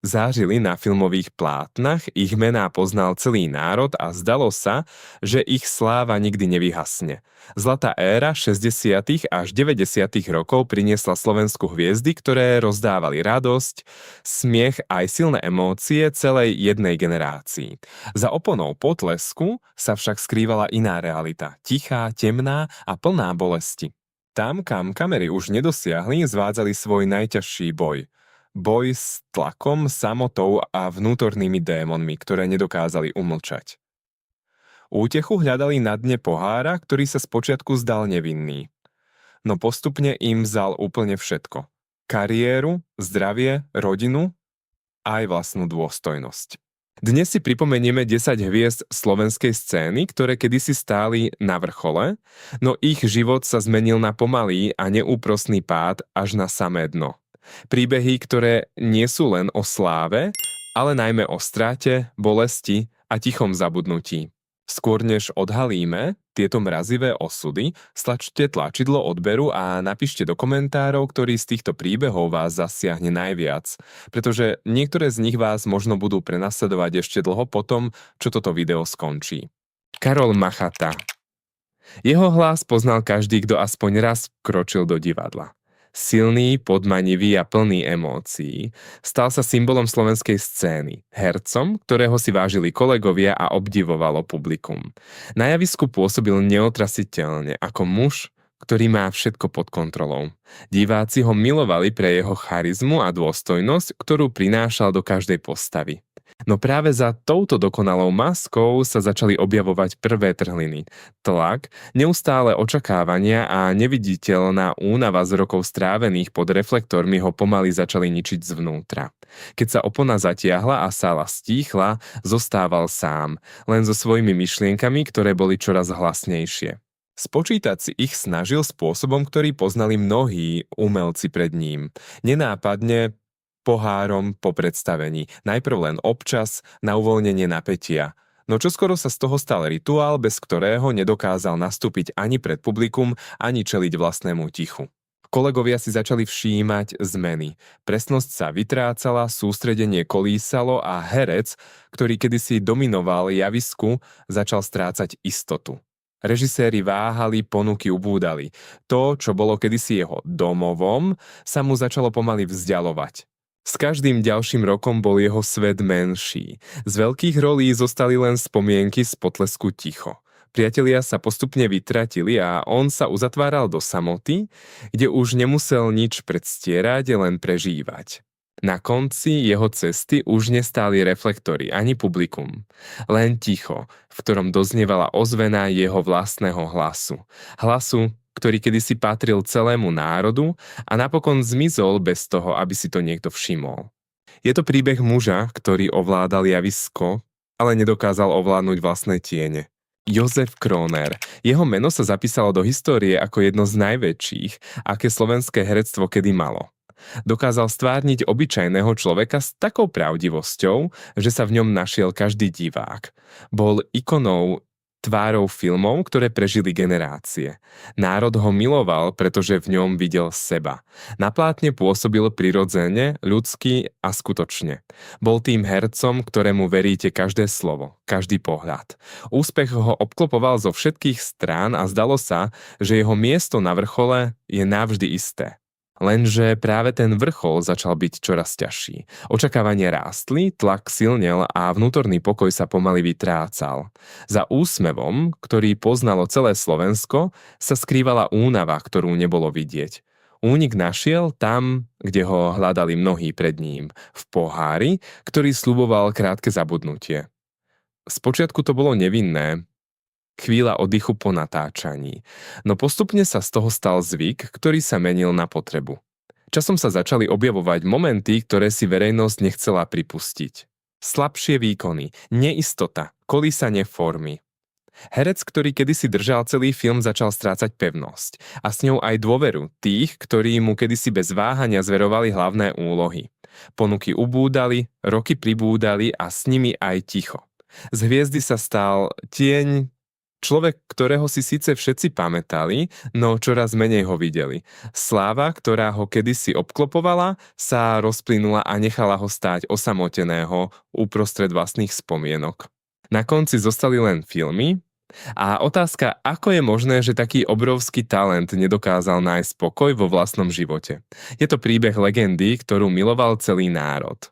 Zážili na filmových plátnach, ich mená poznal celý národ a zdalo sa, že ich sláva nikdy nevyhasne. Zlatá éra 60. až 90. rokov priniesla Slovensku hviezdy, ktoré rozdávali radosť, smiech aj silné emócie celej jednej generácii. Za oponou potlesku sa však skrývala iná realita, tichá, temná a plná bolesti. Tam, kam kamery už nedosiahli, zvádzali svoj najťažší boj. Boj s tlakom, samotou a vnútornými démonmi, ktoré nedokázali umlčať. Útechu hľadali na dne pohára, ktorý sa spočiatku zdal nevinný. No postupne im vzal úplne všetko. Kariéru, zdravie, rodinu, aj vlastnú dôstojnosť. Dnes si pripomenieme 10 hviezd slovenskej scény, ktoré kedysi stáli na vrchole, no ich život sa zmenil na pomalý a neúprosný pád až na samé dno. Príbehy, ktoré nie sú len o sláve, ale najmä o stráte, bolesti a tichom zabudnutí. Skôr než odhalíme tieto mrazivé osudy, stlačte tlačidlo odberu a napíšte do komentárov, ktorý z týchto príbehov vás zasiahne najviac, pretože niektoré z nich vás možno budú prenasledovať ešte dlho potom, čo toto video skončí. Karol Machata. Jeho hlas poznal každý, kto aspoň raz kročil do divadla. Silný, podmanivý a plný emócií. Stal sa symbolom slovenskej scény, hercom, ktorého si vážili kolegovia a obdivovalo publikum. Na javisku pôsobil neotrasiteľne ako muž, ktorý má všetko pod kontrolou. Diváci ho milovali pre jeho charizmu a dôstojnosť, ktorú prinášal do každej postavy. No práve za touto dokonalou maskou sa začali objavovať prvé trhliny. Tlak, neustále očakávania a neviditeľná únava z rokov strávených pod reflektormi ho pomaly začali ničiť zvnútra. Keď sa opona zatiahla a sála stíchla, zostával sám, len so svojimi myšlienkami, ktoré boli čoraz hlasnejšie. Spočítať si ich snažil spôsobom, ktorý poznali mnohí umelci pred ním. Nenápadne, pohárom po predstavení. Najprv len občas na uvoľnenie napätia. No čoskoro sa z toho stal rituál, bez ktorého nedokázal nastúpiť ani pred publikum, ani čeliť vlastnému tichu. Kolegovia si začali všímať zmeny. Presnosť sa vytrácala, sústredenie kolísalo a herec, ktorý kedysi dominoval javisku, začal strácať istotu. Režiséri váhali, ponuky ubúdali. To, čo bolo kedysi jeho domovom, sa mu začalo pomaly vzdialovať. S každým ďalším rokom bol jeho svet menší. Z veľkých rolí zostali len spomienky z potlesku ticho. Priatelia sa postupne vytratili a on sa uzatváral do samoty, kde už nemusel nič predstierať, len prežívať. Na konci jeho cesty už nestáli reflektory ani publikum. Len ticho, v ktorom doznievala ozvena jeho vlastného hlasu. Hlasu, ktorý kedysi patril celému národu a napokon zmizol bez toho, aby si to niekto všimol. Je to príbeh muža, ktorý ovládal javisko, ale nedokázal ovládnuť vlastné tiene. Jozef Kroner. Jeho meno sa zapísalo do histórie ako jedno z najväčších, aké slovenské herectvo kedy malo. Dokázal stvárniť obyčajného človeka s takou pravdivosťou, že sa v ňom našiel každý divák. Bol ikonou, tvárou filmov, ktoré prežili generácie. Národ ho miloval, pretože v ňom videl seba. Na plátne pôsobil prirodzene, ľudsky a skutočne. Bol tým hercom, ktorému veríte každé slovo, každý pohľad. Úspech ho obklopoval zo všetkých strán a zdalo sa, že jeho miesto na vrchole je navždy isté. Lenže práve ten vrchol začal byť čoraz ťažší. Očakávania rástli, tlak silnel a vnútorný pokoj sa pomaly vytrácal. Za úsmevom, ktorý poznalo celé Slovensko, sa skrývala únava, ktorú nebolo vidieť. Únik našiel tam, kde ho hľadali mnohí pred ním, v pohári, ktorý sľuboval krátke zabudnutie. Spočiatku to bolo nevinné, chvíľa oddychu po natáčaní, no postupne sa z toho stal zvyk, ktorý sa menil na potrebu. Časom sa začali objavovať momenty, ktoré si verejnosť nechcela pripustiť. Slabšie výkony, neistota, kolísanie formy. Herec, ktorý kedysi držal celý film, začal strácať pevnosť a s ňou aj dôveru tých, ktorí mu kedysi bez váhania zverovali hlavné úlohy. Ponuky ubúdali, roky pribúdali a s nimi aj ticho. Z hviezdy sa stal tieň, Človek, ktorého si síce všetci pamätali, no čoraz menej ho videli. Sláva, ktorá ho kedysi obklopovala, sa rozplynula a nechala ho stáť osamoteného uprostred vlastných spomienok. Na konci zostali len filmy a otázka, ako je možné, že taký obrovský talent nedokázal nájsť pokoj vo vlastnom živote. Je to príbeh legendy, ktorú miloval celý národ,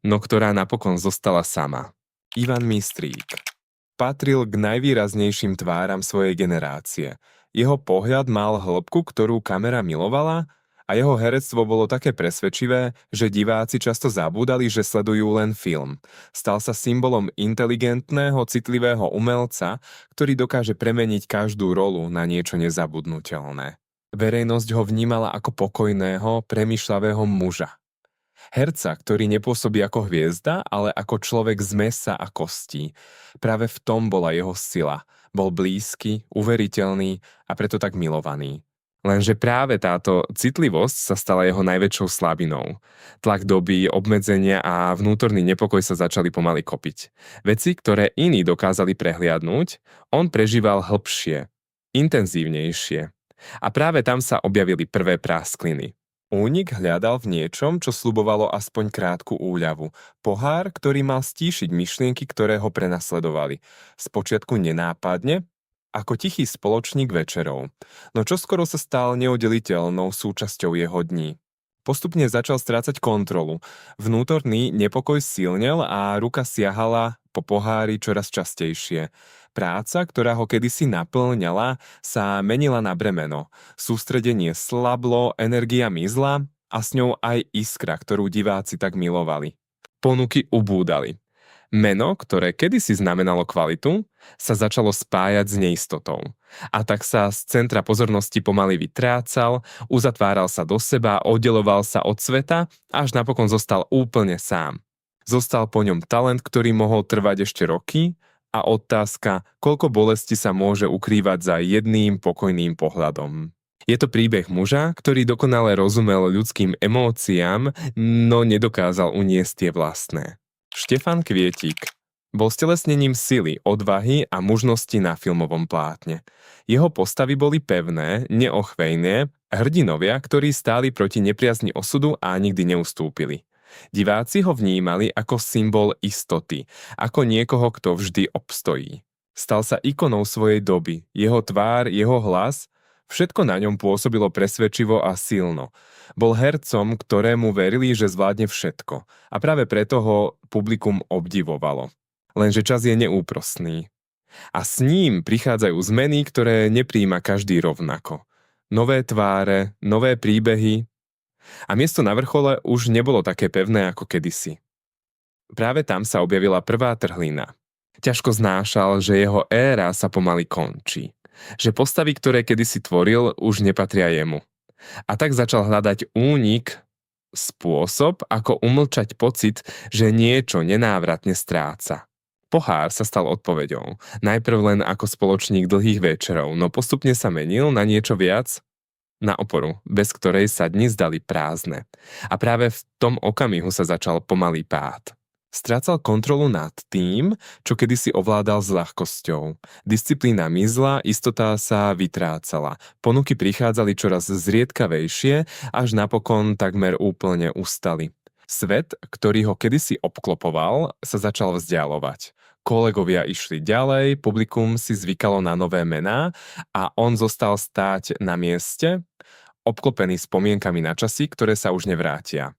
no ktorá napokon zostala sama. Ivan Mistrík patril k najvýraznejším tváram svojej generácie. Jeho pohľad mal hĺbku, ktorú kamera milovala, a jeho herectvo bolo také presvedčivé, že diváci často zabúdali, že sledujú len film. Stal sa symbolom inteligentného, citlivého umelca, ktorý dokáže premeniť každú rolu na niečo nezabudnuteľné. Verejnosť ho vnímala ako pokojného, premýšľavého muža. Herca, ktorý nepôsobí ako hviezda, ale ako človek z mäsa a kostí. Práve v tom bola jeho sila. Bol blízky, uveriteľný a preto tak milovaný. Lenže práve táto citlivosť sa stala jeho najväčšou slabinou. Tlak doby, obmedzenia a vnútorný nepokoj sa začali pomaly kopiť. Veci, ktoré iní dokázali prehliadnúť, on prežíval hlbšie, intenzívnejšie. A práve tam sa objavili prvé práskliny. Únik hľadal v niečom, čo sľubovalo aspoň krátku úľavu. Pohár, ktorý mal stíšiť myšlienky, ktoré ho prenasledovali. Spočiatku nenápadne, ako tichý spoločník večerov. No čoskoro sa stal neoddeliteľnou súčasťou jeho dní. Postupne začal strácať kontrolu. Vnútorný nepokoj silnel a ruka siahala po pohári čoraz častejšie. Práca, ktorá ho kedysi naplňala, sa menila na bremeno. Sústredenie slablo, energia mizla a s ňou aj iskra, ktorú diváci tak milovali. Ponuky ubúdali. Meno, ktoré kedysi znamenalo kvalitu, sa začalo spájať s neistotou. A tak sa z centra pozornosti pomaly vytrácal, uzatváral sa do seba, oddeloval sa od sveta, až napokon zostal úplne sám. Zostal po ňom talent, ktorý mohol trvať ešte roky, a otázka, koľko bolesti sa môže ukrývať za jedným pokojným pohľadom. Je to príbeh muža, ktorý dokonale rozumel ľudským emóciám, no nedokázal uniesť tie vlastné. Štefan Kvietík bol stelesnením sily, odvahy a mužnosti na filmovom plátne. Jeho postavy boli pevné, neochvejné, hrdinovia, ktorí stáli proti nepriazni osudu a nikdy neustúpili. Diváci ho vnímali ako symbol istoty, ako niekoho, kto vždy obstojí. Stal sa ikonou svojej doby, jeho tvár, jeho hlas, všetko na ňom pôsobilo presvedčivo a silno. Bol hercom, ktorému verili, že zvládne všetko, a práve preto ho publikum obdivovalo. Lenže čas je neúprosný. A s ním prichádzajú zmeny, ktoré nepríjma každý rovnako. Nové tváre, nové príbehy, a miesto na vrchole už nebolo také pevné ako kedysi. Práve tam sa objavila prvá trhlina. Ťažko znášal, že jeho éra sa pomaly končí. Že postavy, ktoré kedysi tvoril, už nepatria jemu. A tak začal hľadať únik, spôsob, ako umlčať pocit, že niečo nenávratne stráca. Pohár sa stal odpoveďou. Najprv len ako spoločník dlhých večerov, no postupne sa menil na niečo viac, na oporu, bez ktorej sa dni zdali prázdne. A práve v tom okamihu sa začal pomalý pád. Strácal kontrolu nad tým, čo kedysi ovládal s ľahkosťou. Disciplína mizla, istota sa vytrácala. Ponuky prichádzali čoraz zriedkavejšie, až napokon takmer úplne ustali. Svet, ktorý ho kedysi obklopoval, sa začal vzdialovať. Kolegovia išli ďalej, publikum si zvykalo na nové mená a on zostal stáť na mieste, obklopený spomienkami na časy, ktoré sa už nevrátia.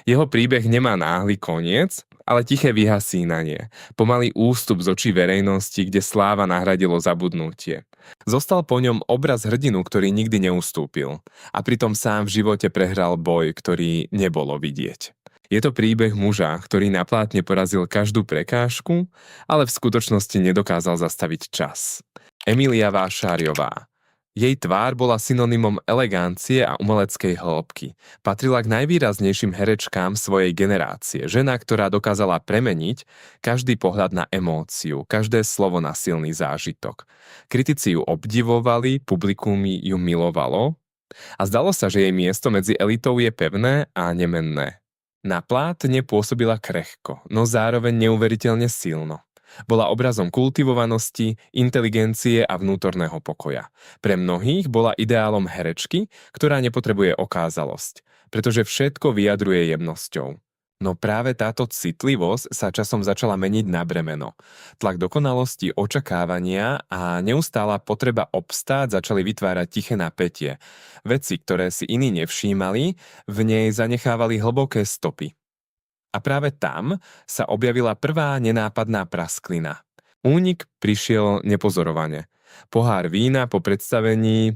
Jeho príbeh nemá náhly koniec, ale tiché vyhasínanie, pomalý ústup z očí verejnosti, kde sláva nahradilo zabudnutie. Zostal po ňom obraz hrdinu, ktorý nikdy neustúpil, a pritom sám v živote prehral boj, ktorý nebolo vidieť. Je to príbeh muža, ktorý na plátne porazil každú prekážku, ale v skutočnosti nedokázal zastaviť čas. Emília Vášáriová. Jej tvár bola synonymom elegancie a umeleckej hĺbky. Patrila k najvýraznejším herečkám svojej generácie. Žena, ktorá dokázala premeniť každý pohľad na emóciu, každé slovo na silný zážitok. Kritici ju obdivovali, publikum ju milovalo a zdalo sa, že jej miesto medzi elitou je pevné a nemenné. Na plátne pôsobila krehko, no zároveň neuveriteľne silno. Bola obrazom kultivovanosti, inteligencie a vnútorného pokoja. Pre mnohých bola ideálom herečky, ktorá nepotrebuje okázalosť, pretože všetko vyjadruje jemnosťou. No práve táto citlivosť sa časom začala meniť na bremeno. Tlak dokonalosti, očakávania a neustála potreba obstáť začali vytvárať tiché napätie. Veci, ktoré si iní nevšímali, v nej zanechávali hlboké stopy. A práve tam sa objavila prvá nenápadná prasklina. Únik prišiel nepozorovane. Pohár vína po predstavení,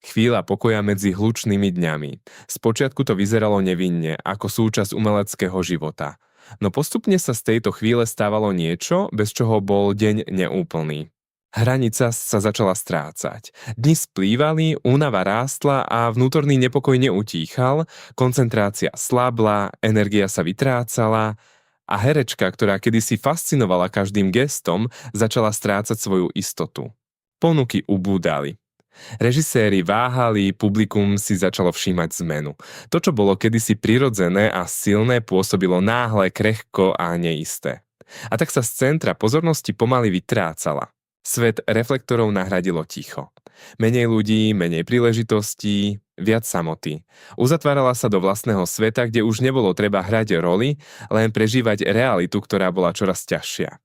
chvíľa pokoja medzi hlučnými dňami. Spočiatku to vyzeralo nevinne, ako súčasť umeleckého života. No postupne sa z tejto chvíle stávalo niečo, bez čoho bol deň neúplný. Hranica sa začala strácať. Dni splývali, únava rástla a vnútorný nepokoj neutíchal, koncentrácia slabla, energia sa vytrácala a herečka, ktorá kedysi fascinovala každým gestom, začala strácať svoju istotu. Ponuky ubúdali. Režiséri váhali, publikum si začalo všímať zmenu. To, čo bolo kedysi prirodzené a silné, pôsobilo náhle, krehko a neisté. A tak sa z centra pozornosti pomaly vytrácala. Svet reflektorov nahradilo ticho. Menej ľudí, menej príležitostí, viac samoty. Uzatvárala sa do vlastného sveta, kde už nebolo treba hrať roli, len prežívať realitu, ktorá bola čoraz ťažšia.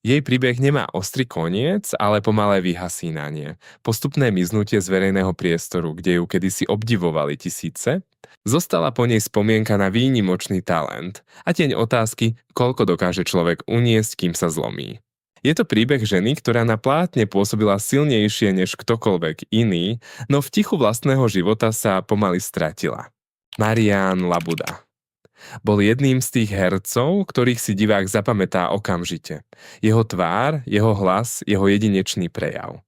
Jej príbeh nemá ostrý koniec, ale pomalé vyhasínanie. Postupné miznutie z verejného priestoru, kde ju kedysi obdivovali tisíce. Zostala po nej spomienka na výnimočný talent a tieň otázky, koľko dokáže človek uniesť, kým sa zlomí. Je to príbeh ženy, ktorá na plátne pôsobila silnejšie než ktokoľvek iný, no v tichu vlastného života sa pomaly stratila. Marián Labuda bol jedným z tých hercov, ktorých si divák zapamätá okamžite. Jeho tvár, jeho hlas, jeho jedinečný prejav.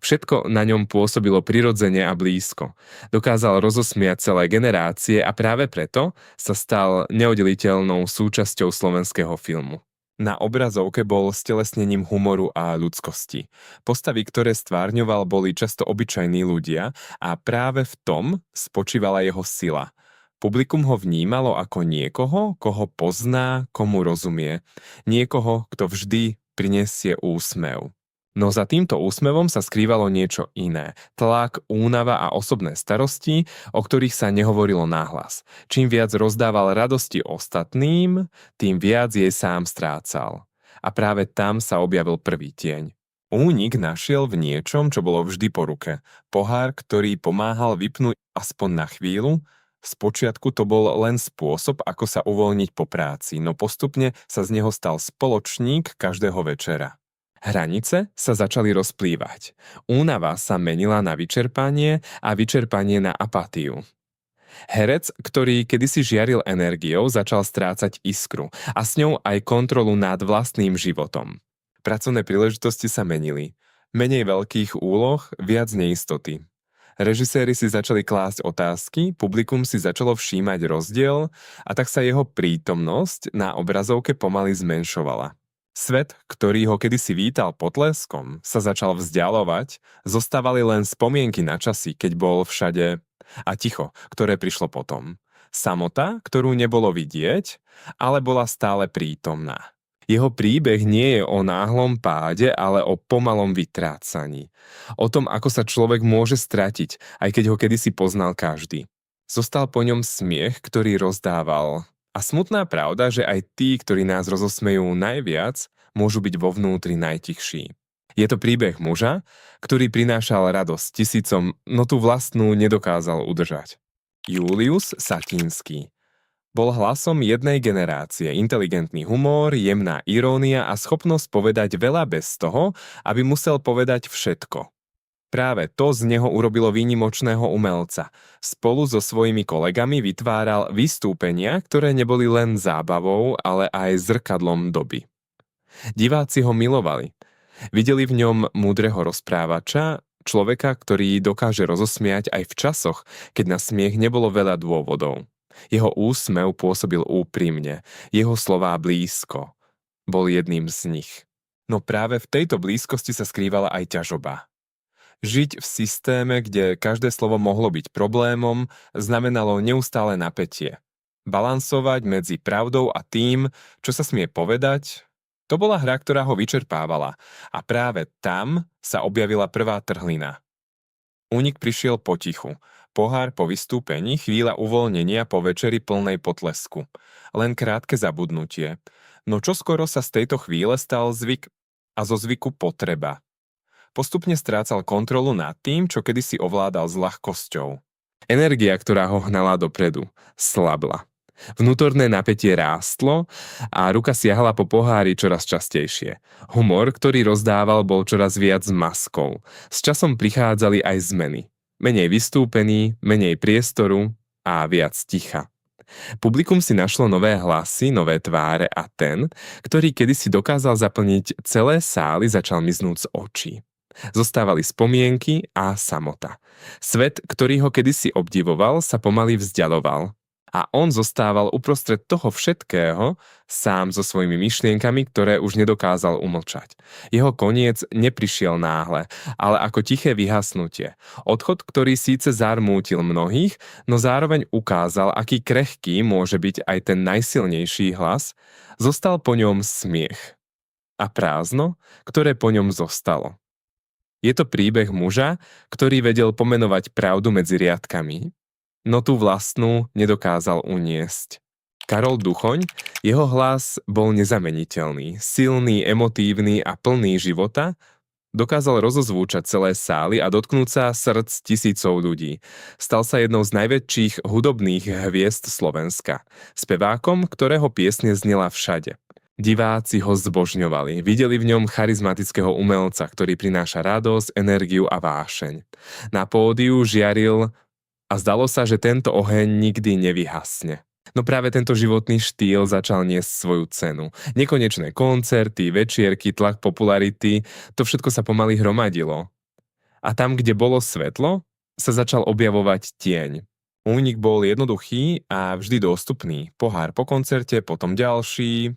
Všetko na ňom pôsobilo prirodzene a blízko. Dokázal rozosmiať celé generácie a práve preto sa stal neoddeliteľnou súčasťou slovenského filmu. Na obrazovke bol stelesnením humoru a ľudskosti. Postavy, ktoré stvárňoval, boli často obyčajní ľudia a práve v tom spočívala jeho sila. Publikum ho vnímalo ako niekoho, koho pozná, komu rozumie. Niekoho, kto vždy prinesie úsmev. No za týmto úsmevom sa skrývalo niečo iné. Tlak, únava a osobné starosti, o ktorých sa nehovorilo nahlas. Čím viac rozdával radosti ostatným, tým viac jej sám strácal. A práve tam sa objavil prvý tieň. Únik našiel v niečom, čo bolo vždy po ruke. Pohár, ktorý pomáhal vypnúť aspoň na chvíľu. Spočiatku to bol len spôsob, ako sa uvoľniť po práci, no postupne sa z neho stal spoločník každého večera. Hranice sa začali rozplývať. Únava sa menila na vyčerpanie a vyčerpanie na apatiu. Herec, ktorý kedysi žiaril energiou, začal strácať iskru a s ňou aj kontrolu nad vlastným životom. Pracovné príležitosti sa menili. Menej veľkých úloh, viac neistoty. Režiséri si začali klásť otázky, publikum si začalo všímať rozdiel a tak sa jeho prítomnosť na obrazovke pomaly zmenšovala. Svet, ktorý ho kedysi vítal potleskom, sa začal vzdialovať, zostávali len spomienky na časy, keď bol všade, a ticho, ktoré prišlo potom. Samota, ktorú nebolo vidieť, ale bola stále prítomná. Jeho príbeh nie je o náhlom páde, ale o pomalom vytrácaní. O tom, ako sa človek môže stratiť, aj keď ho kedysi poznal každý. Zostal po ňom smiech, ktorý rozdával. A smutná pravda, že aj tí, ktorí nás rozosmejú najviac, môžu byť vo vnútri najtichší. Je to príbeh muža, ktorý prinášal radosť tisícom, no tú vlastnú nedokázal udržať. Julius Satinský bol hlasom jednej generácie, inteligentný humor, jemná irónia a schopnosť povedať veľa bez toho, aby musel povedať všetko. Práve to z neho urobilo výnimočného umelca. Spolu so svojimi kolegami vytváral vystúpenia, ktoré neboli len zábavou, ale aj zrkadlom doby. Diváci ho milovali. Videli v ňom múdreho rozprávača, človeka, ktorý dokáže rozosmiať aj v časoch, keď na smiech nebolo veľa dôvodov. Jeho úsmev pôsobil úprimne, jeho slová blízko. Bol jedným z nich. No práve v tejto blízkosti sa skrývala aj ťažoba. Žiť v systéme, kde každé slovo mohlo byť problémom, znamenalo neustále napätie. Balansovať medzi pravdou a tým, čo sa smie povedať To bola hra, ktorá ho vyčerpávala a práve tam sa objavila prvá trhlina. Únik prišiel potichu. Pohár po vystúpení, chvíľa uvoľnenia po večeri plnej potlesku. Len krátke zabudnutie. No čoskoro sa z tejto chvíle stal zvyk a zo zvyku potreba. Postupne strácal kontrolu nad tým, čo kedysi ovládal s ľahkosťou. Energia, ktorá ho hnala dopredu, slabla. Vnútorné napätie rástlo a ruka siahala po pohári čoraz častejšie. Humor, ktorý rozdával, bol čoraz viac maskou. S časom prichádzali aj zmeny. Menej vystúpení, menej priestoru a viac ticha. Publikum si našlo nové hlasy, nové tváre a ten, ktorý kedysi dokázal zaplniť celé sály, začal miznúť z očí. Zostávali spomienky a samota. Svet, ktorý ho kedysi obdivoval, sa pomaly vzdialoval. A on zostával uprostred toho všetkého, sám so svojimi myšlienkami, ktoré už nedokázal umlčať. Jeho koniec neprišiel náhle, ale ako tiché vyhasnutie. Odchod, ktorý síce zarmútil mnohých, no zároveň ukázal, aký krehký môže byť aj ten najsilnejší hlas, zostal po ňom smiech. A prázdno, ktoré po ňom zostalo. Je to príbeh muža, ktorý vedel pomenovať pravdu medzi riadkami, no tú vlastnú nedokázal uniesť. Karol Duchoň, jeho hlas bol nezameniteľný, silný, emotívny a plný života, dokázal rozozvúčať celé sály a dotknúť sa srdc tisícov ľudí. Stal sa jednou z najväčších hudobných hviezd Slovenska, spevákom, ktorého piesne znela všade. Diváci ho zbožňovali, videli v ňom charizmatického umelca, ktorý prináša radosť, energiu a vášeň. Na pódiu žiaril a zdalo sa, že tento oheň nikdy nevyhasne. No práve tento životný štýl začal niesť svoju cenu. Nekonečné koncerty, večierky, tlak popularity, to všetko sa pomaly hromadilo. A tam, kde bolo svetlo, sa začal objavovať tieň. Únik bol jednoduchý a vždy dostupný. Pohár po koncerte, potom ďalší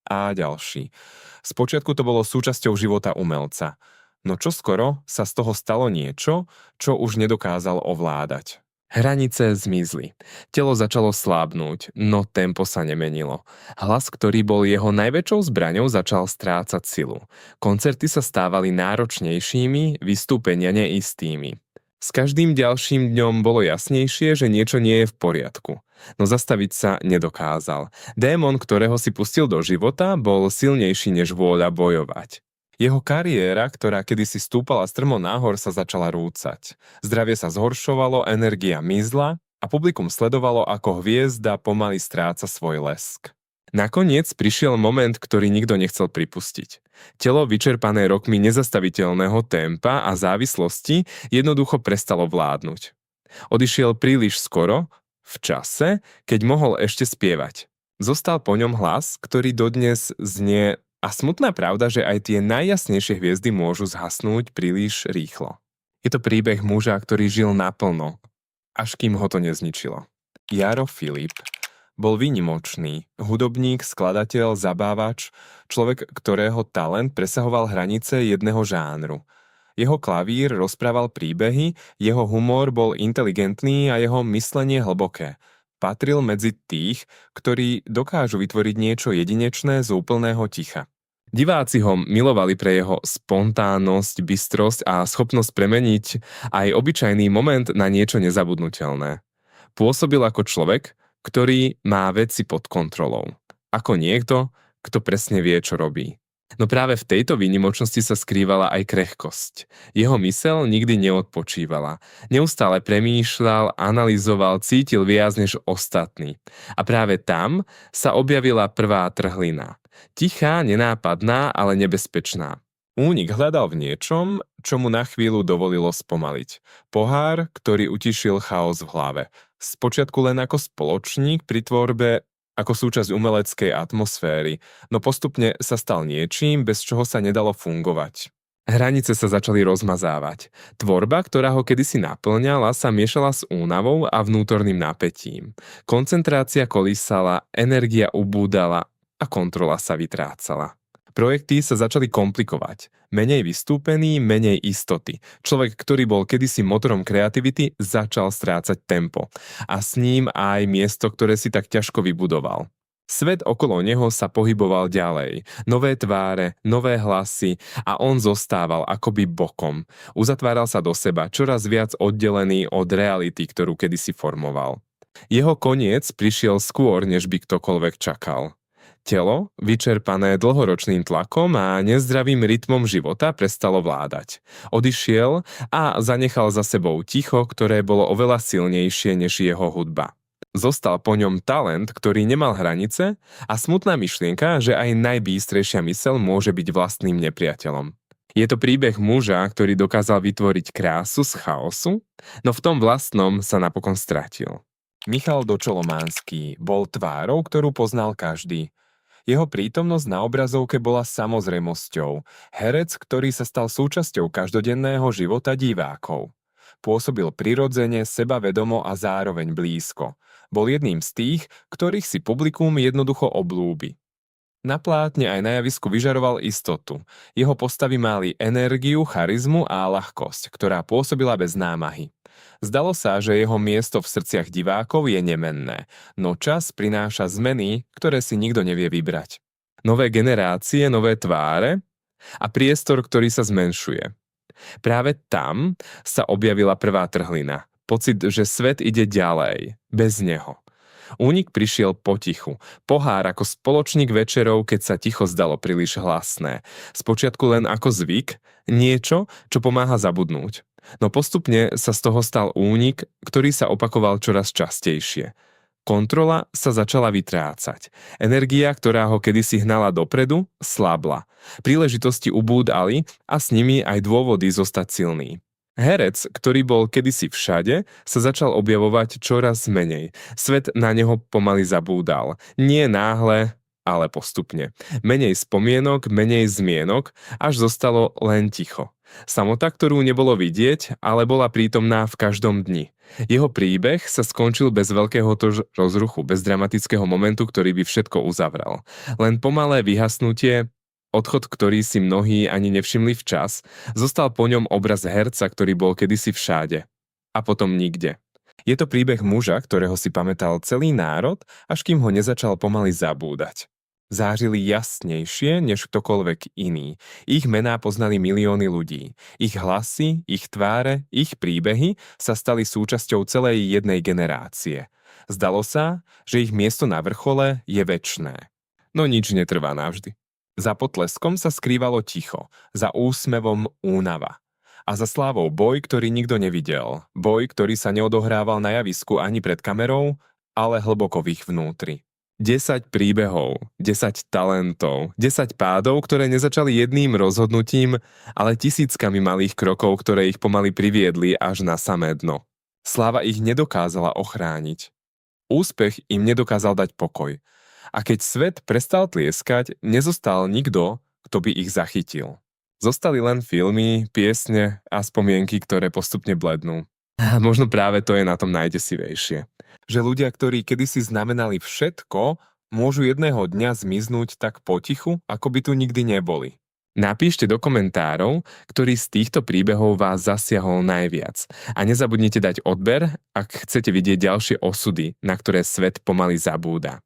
a ďalší. Spočiatku to bolo súčasťou života umelca. No čoskoro sa z toho stalo niečo, čo už nedokázal ovládať. Hranice zmizli. Telo začalo slábnúť, no tempo sa nemenilo. Hlas, ktorý bol jeho najväčšou zbraňou, začal strácať silu. Koncerty sa stávali náročnejšími, vystúpenia neistými. S každým ďalším dňom bolo jasnejšie, že niečo nie je v poriadku. No zastaviť sa nedokázal. Démon, ktorého si pustil do života, bol silnejší než vôľa bojovať. Jeho kariéra, ktorá kedysi stúpala strmo nahor, sa začala rúcať. Zdravie sa zhoršovalo, energia mizla a publikum sledovalo, ako hviezda pomaly stráca svoj lesk. Nakoniec prišiel moment, ktorý nikto nechcel pripustiť. Telo vyčerpané rokmi nezastaviteľného tempa a závislosti jednoducho prestalo vládnuť. Odišiel príliš skoro, v čase, keď mohol ešte spievať. Zostal po ňom hlas, ktorý dodnes znie. A smutná pravda, že aj tie najjasnejšie hviezdy môžu zhasnúť príliš rýchlo. Je to príbeh muža, ktorý žil naplno, až kým ho to nezničilo. Jaro Filip bol výnimočný, hudobník, skladateľ, zabávač, človek, ktorého talent presahoval hranice jedného žánru. Jeho klavír rozprával príbehy, jeho humor bol inteligentný a jeho myslenie hlboké. Patril medzi tých, ktorí dokážu vytvoriť niečo jedinečné z úplného ticha. Diváci ho milovali pre jeho spontánnosť, bystrosť a schopnosť premeniť aj obyčajný moment na niečo nezabudnutelné. Pôsobil ako človek, ktorý má veci pod kontrolou. Ako niekto, kto presne vie, čo robí. No práve v tejto výnimočnosti sa skrývala aj krehkosť. Jeho myseľ nikdy neodpočívala. Neustále premýšľal, analyzoval, cítil viac než ostatní. A práve tam sa objavila prvá trhlina. Tichá, nenápadná, ale nebezpečná. Únik hľadal v niečom, čo mu na chvíľu dovolilo spomaliť. Pohár, ktorý utišil chaos v hlave. Spočiatku len ako spoločník pri tvorbe, ako súčasť umeleckej atmosféry, no postupne sa stal niečím, bez čoho sa nedalo fungovať. Hranice sa začali rozmazávať. Tvorba, ktorá ho kedysi naplňala, sa miešala s únavou a vnútorným napätím. Koncentrácia kolísala, energia ubúdala a kontrola sa vytrácala. Projekty sa začali komplikovať. Menej vystúpení, menej istoty. Človek, ktorý bol kedysi motorom kreativity, začal strácať tempo. A s ním aj miesto, ktoré si tak ťažko vybudoval. Svet okolo neho sa pohyboval ďalej. Nové tváre, nové hlasy a on zostával akoby bokom. Uzatváral sa do seba, čoraz viac oddelený od reality, ktorú kedysi formoval. Jeho koniec prišiel skôr, než by ktokoľvek čakal. Telo, vyčerpané dlhoročným tlakom a nezdravým rytmom života, prestalo vládať. Odišiel a zanechal za sebou ticho, ktoré bolo oveľa silnejšie než jeho hudba. Zostal po ňom talent, ktorý nemal hranice a smutná myšlienka, že aj najbýstrejšia myseľ môže byť vlastným nepriateľom. Je to príbeh muža, ktorý dokázal vytvoriť krásu z chaosu, no v tom vlastnom sa napokon stratil. Michal Dočolománsky bol tvárou, ktorú poznal každý. Jeho prítomnosť na obrazovke bola samozrejmosťou. Herec, ktorý sa stal súčasťou každodenného života divákov. Pôsobil prirodzene, sebavedomo a zároveň blízko. Bol jedným z tých, ktorých si publikum jednoducho oblúbi. Na plátne aj na javisku vyžaroval istotu. Jeho postavy mali energiu, charizmu a ľahkosť, ktorá pôsobila bez námahy. Zdalo sa, že jeho miesto v srdciach divákov je nemenné, no čas prináša zmeny, ktoré si nikto nevie vybrať. Nové generácie, nové tváre a priestor, ktorý sa zmenšuje. Práve tam sa objavila prvá trhlina. Pocit, že svet ide ďalej, bez neho. Únik prišiel potichu. Pohár ako spoločník večerov, keď sa ticho zdalo príliš hlasné. Spočiatku len ako zvyk, niečo, čo pomáha zabudnúť. No postupne sa z toho stal únik, ktorý sa opakoval čoraz častejšie. Kontrola sa začala vytrácať. Energia, ktorá ho kedysi hnala dopredu, slabla. Príležitosti ubúdali a s nimi aj dôvody zostať silný. Herec, ktorý bol kedysi všade, sa začal objavovať čoraz menej. Svet na neho pomaly zabúdal. Nie náhle, ale postupne. Menej spomienok, menej zmienok, až zostalo len ticho. Samota, ktorú nebolo vidieť, ale bola prítomná v každom dni. Jeho príbeh sa skončil bez veľkého rozruchu, bez dramatického momentu, ktorý by všetko uzavral. Len pomalé vyhasnutie, odchod, ktorý si mnohí ani nevšimli včas, zostal po ňom obraz herca, ktorý bol kedysi všade. A potom nikde. Je to príbeh muža, ktorého si pamätal celý národ, až kým ho nezačal pomaly zabúdať. Zážili jasnejšie než ktokoľvek iný. Ich mená poznali milióny ľudí. Ich hlasy, ich tváre, ich príbehy sa stali súčasťou celej jednej generácie. Zdalo sa, že ich miesto na vrchole je večné. No nič netrvá navždy. Za potleskom sa skrývalo ticho, za úsmevom únava. A za slávou boj, ktorý nikto nevidel. Boj, ktorý sa neodohrával na javisku ani pred kamerou, ale hlboko v ich vnútri. 10 príbehov, 10 talentov, 10 pádov, ktoré nezačali jedným rozhodnutím, ale tisíckami malých krokov, ktoré ich pomaly priviedli až na samé dno. Sláva ich nedokázala ochrániť. Úspech im nedokázal dať pokoj. A keď svet prestal tlieskať, nezostal nikto, kto by ich zachytil. Zostali len filmy, piesne a spomienky, ktoré postupne blednú. A možno práve to je na tom najdesivejšie. Že ľudia, ktorí kedysi znamenali všetko, môžu jedného dňa zmiznúť tak potichu, ako by tu nikdy neboli. Napíšte do komentárov, ktorý z týchto príbehov vás zasiahol najviac. A nezabudnite dať odber, ak chcete vidieť ďalšie osudy, na ktoré svet pomaly zabúda.